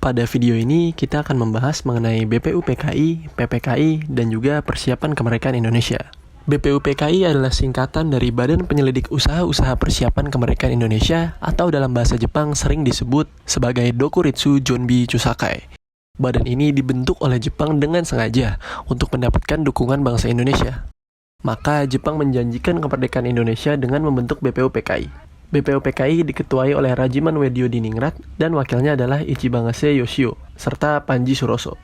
Pada video ini kita akan membahas mengenai BPUPKI, PPKI, dan juga persiapan kemerdekaan Indonesia. BPUPKI adalah singkatan dari Badan Penyelidik Usaha-Usaha Persiapan Kemerdekaan Indonesia atau dalam bahasa Jepang sering disebut sebagai Dokuritsu Jonbi Chusakai. Badan ini dibentuk oleh Jepang dengan sengaja untuk mendapatkan dukungan bangsa Indonesia. Maka Jepang menjanjikan kemerdekaan Indonesia dengan membentuk BPUPKI. BPUPKI diketuai oleh Rajiman Weddiodiningrat dan wakilnya adalah Ichibangase Yoshio, serta Panji Suroso.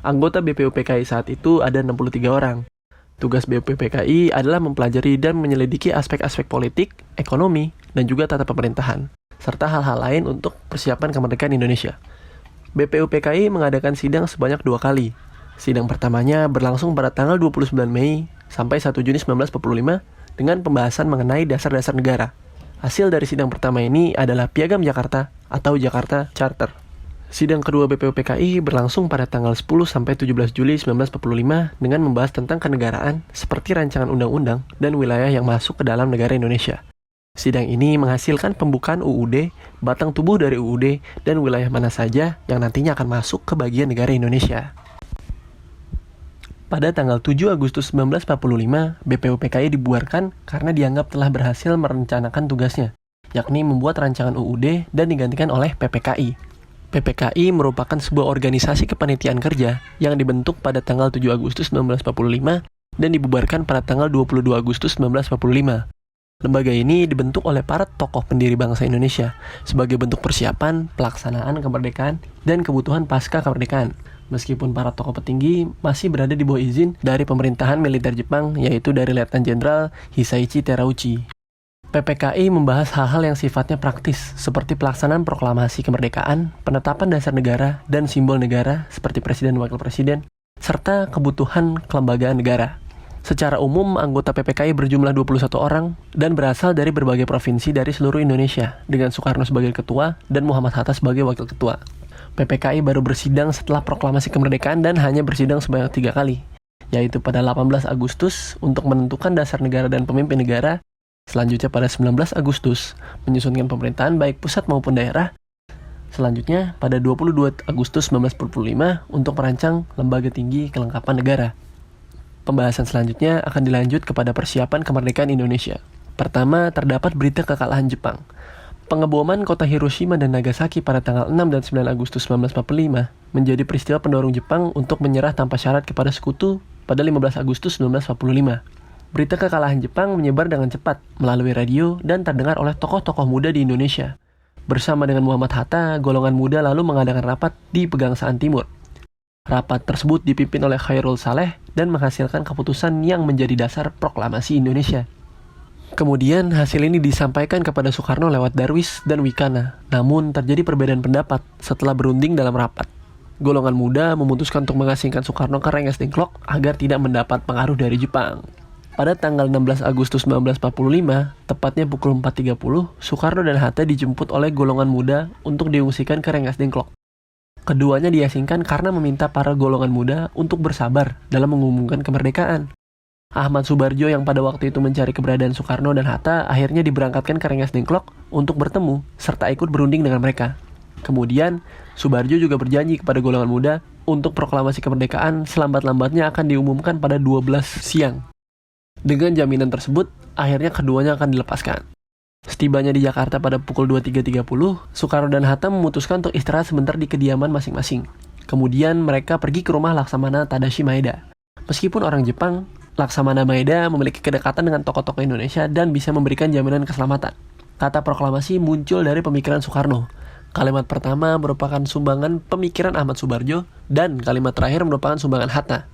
Anggota BPUPKI saat itu ada 63 orang. Tugas BPUPKI adalah mempelajari dan menyelidiki aspek-aspek politik, ekonomi, dan juga tata pemerintahan, serta hal-hal lain untuk persiapan kemerdekaan Indonesia. BPUPKI mengadakan sidang sebanyak 2 kali. Sidang pertamanya berlangsung pada tanggal 29 Mei sampai 1 Juni 1945 dengan pembahasan mengenai dasar-dasar negara. Hasil dari sidang pertama ini adalah Piagam Jakarta atau Jakarta Charter. Sidang kedua BPUPKI berlangsung pada tanggal 10 sampai 17 Juli 1945 dengan membahas tentang kenegaraan seperti rancangan undang-undang dan wilayah yang masuk ke dalam negara Indonesia. Sidang ini menghasilkan pembukaan UUD, batang tubuh dari UUD, dan wilayah mana saja yang nantinya akan masuk ke bagian negara Indonesia. Pada tanggal 7 Agustus 1945, BPUPKI dibubarkan karena dianggap telah berhasil merencanakan tugasnya, yakni membuat rancangan UUD dan digantikan oleh PPKI. PPKI merupakan sebuah organisasi kepanitiaan kerja yang dibentuk pada tanggal 7 Agustus 1945 dan dibubarkan pada tanggal 22 Agustus 1945. Lembaga ini dibentuk oleh para tokoh pendiri bangsa Indonesia sebagai bentuk persiapan, pelaksanaan kemerdekaan, dan kebutuhan pasca kemerdekaan. Meskipun para tokoh petinggi masih berada di bawah izin dari pemerintahan militer Jepang, yaitu dari Letnan Jenderal Hisaichi Terauchi. PPKI membahas hal-hal yang sifatnya praktis, seperti pelaksanaan proklamasi kemerdekaan, penetapan dasar negara, dan simbol negara seperti presiden dan wakil presiden, serta kebutuhan kelembagaan negara. Secara umum, anggota PPKI berjumlah 21 orang dan berasal dari berbagai provinsi dari seluruh Indonesia, dengan Soekarno sebagai ketua dan Muhammad Hatta sebagai wakil ketua. PPKI baru bersidang setelah proklamasi kemerdekaan dan hanya bersidang sebanyak 3 kali, yaitu pada 18 Agustus untuk menentukan dasar negara dan pemimpin negara, selanjutnya pada 19 Agustus menyusunkan pemerintahan baik pusat maupun daerah, selanjutnya pada 22 Agustus 1945 untuk merancang lembaga tinggi kelengkapan negara. Pembahasan selanjutnya akan dilanjut kepada persiapan kemerdekaan Indonesia. Pertama, terdapat berita kekalahan Jepang. Pengeboman kota Hiroshima dan Nagasaki pada tanggal 6 dan 9 Agustus 1945 menjadi peristiwa pendorong Jepang untuk menyerah tanpa syarat kepada sekutu pada 15 Agustus 1945. Berita kekalahan Jepang menyebar dengan cepat melalui radio dan terdengar oleh tokoh-tokoh muda di Indonesia. Bersama dengan Muhammad Hatta, golongan muda lalu mengadakan rapat di Pegangsaan Timur. Rapat tersebut dipimpin oleh Khairul Saleh dan menghasilkan keputusan yang menjadi dasar proklamasi Indonesia. Kemudian hasil ini disampaikan kepada Soekarno lewat Darwis dan Wikana. Namun terjadi perbedaan pendapat setelah berunding dalam rapat. Golongan muda memutuskan untuk mengasingkan Soekarno ke Rengas Dengklok agar tidak mendapat pengaruh dari Jepang. Pada tanggal 16 Agustus 1945, tepatnya pukul 4.30, Soekarno dan Hatta dijemput oleh golongan muda untuk diungsikan ke Rengas Dengklok. Keduanya diasingkan karena meminta para golongan muda untuk bersabar dalam mengumumkan kemerdekaan. Ahmad Subarjo yang pada waktu itu mencari keberadaan Soekarno dan Hatta akhirnya diberangkatkan ke Rengas Dengklok untuk bertemu serta ikut berunding dengan mereka. Kemudian, Subarjo juga berjanji kepada golongan muda untuk proklamasi kemerdekaan selambat-lambatnya akan diumumkan pada 12 siang. Dengan jaminan tersebut, akhirnya keduanya akan dilepaskan. Setibanya di Jakarta pada pukul 23.30, Soekarno dan Hatta memutuskan untuk istirahat sebentar di kediaman masing-masing. Kemudian mereka pergi ke rumah Laksamana Tadashi Maeda. Meskipun orang Jepang, Laksamana Maeda memiliki kedekatan dengan tokoh-tokoh Indonesia dan bisa memberikan jaminan keselamatan. Kata proklamasi muncul dari pemikiran Soekarno. Kalimat pertama merupakan sumbangan pemikiran Ahmad Subarjo dan kalimat terakhir merupakan sumbangan Hatta.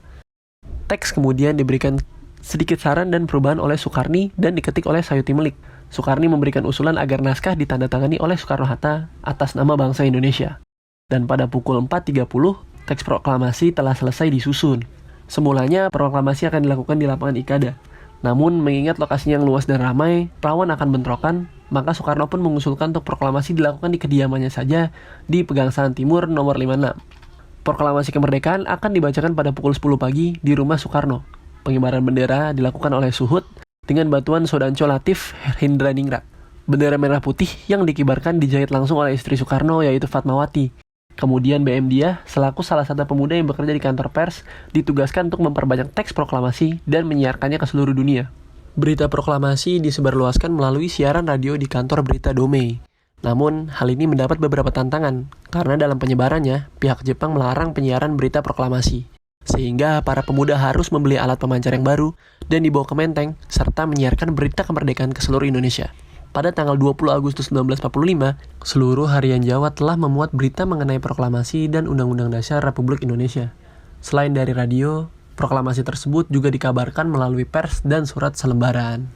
Teks kemudian diberikan sedikit saran dan perubahan oleh Soekarni dan diketik oleh Sayuti Melik. Soekarni memberikan usulan agar naskah ditandatangani oleh Soekarno-Hatta atas nama bangsa Indonesia. Dan pada pukul 4.30, teks proklamasi telah selesai disusun. Semulanya proklamasi akan dilakukan di lapangan Ikada. Namun mengingat lokasinya yang luas dan ramai, rawan akan bentrokan, maka Soekarno pun mengusulkan untuk proklamasi dilakukan di kediamannya saja di Pegangsaan Timur nomor 56. Proklamasi kemerdekaan akan dibacakan pada pukul 10 pagi di rumah Soekarno. Pengibaran bendera dilakukan oleh Suhut dengan bantuan Sodanco Latif Hindraningrat. Bendera merah putih yang dikibarkan dijahit langsung oleh istri Soekarno yaitu Fatmawati. Kemudian BM Dia, selaku salah satu pemuda yang bekerja di kantor pers, ditugaskan untuk memperbanyak teks proklamasi dan menyiarkannya ke seluruh dunia. Berita proklamasi disebarluaskan melalui siaran radio di kantor berita Domei. Namun, hal ini mendapat beberapa tantangan, karena dalam penyebarannya, pihak Jepang melarang penyiaran berita proklamasi. Sehingga para pemuda harus membeli alat pemancar yang baru dan dibawa ke Menteng, serta menyiarkan berita kemerdekaan ke seluruh Indonesia. Pada tanggal 20 Agustus 1945, seluruh harian Jawa telah memuat berita mengenai proklamasi dan Undang-Undang Dasar Republik Indonesia. Selain dari radio, proklamasi tersebut juga dikabarkan melalui pers dan surat selembaran.